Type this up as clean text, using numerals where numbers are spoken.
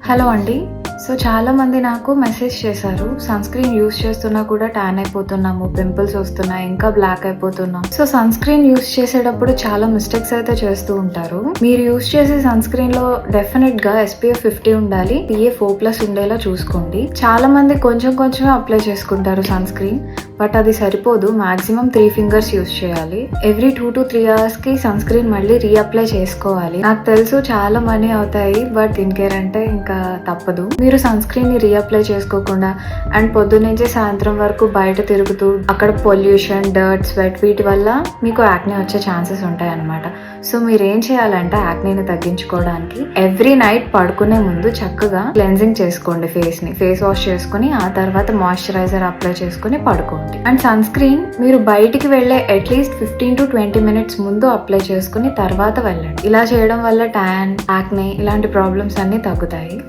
Hello అండి. So చాలా మంది నాకు మెసేజ్ చేశారు, సన్ స్క్రీన్ యూస్ చేస్తున్నా కూడా ట్యాన్ అయిపోతున్నాము, పింపుల్స్ వస్తున్నాయి, ఇంకా బ్లాక్ అయిపోతున్నాం. సో సన్ స్క్రీన్ యూస్ చేసేటప్పుడు చాలా మిస్టేక్స్ అయితే చేస్తూ ఉంటారు. మీరు యూస్ చేసే సన్ స్క్రీన్ లో డెఫినెట్ గా SPF 50 ఉండాలి, PA 4+ ఉండేలా చూసుకోండి. చాలా మంది కొంచెం కొంచెం అప్లై చేసుకుంటారు సన్ స్క్రీన్, బట్ అది సరిపోదు. మాక్సిమం 3 ఫింగర్స్ యూస్ చేయాలి. ఎవ్రీ 2 to 3 hours కి సన్ స్క్రీన్ మళ్ళీ రీఅప్లై చేసుకోవాలి. నాకు తెలుసు చాలా మనీ అవుతాయి, బట్ ఇన్ కేర్ అంటే ఇంకా తప్పదు. మీరు సన్ స్క్రీన్ ని రీఅప్లై చేసుకోకుండా అండ్ పొద్దున్నుంచి సాయంత్రం వరకు బయట తిరుగుతూ అక్కడ పొల్యూషన్, డర్ట్, స్వెట్ వీటి వల్ల మీకు యాక్నే వచ్చే ఛాన్సెస్ ఉంటాయి అన్నమాట. సో మీరు ఏం చేయాలంటే యాక్నేని తగ్గించుకోవడానికి ఎవ్రీ నైట్ పడుకునే ముందు చక్కగా క్లెన్జింగ్ చేసుకోండి. ఫేస్ వాష్ చేసుకుని ఆ తర్వాత మాయిశ్చరైజర్ అప్లై చేసుకుని పడుకోండి. అండ్ సన్ స్క్రీన్ మీరు బయటికి వెళ్లే అట్లీస్ట్ 15 to 20 minutes ముందు అప్లై చేసుకుని తర్వాత వెళ్ళండి. ఇలా చేయడం వల్ల ట్యాన్, యాక్నే ఇలాంటి ప్రాబ్లమ్స్ అన్ని తగ్గుతాయి.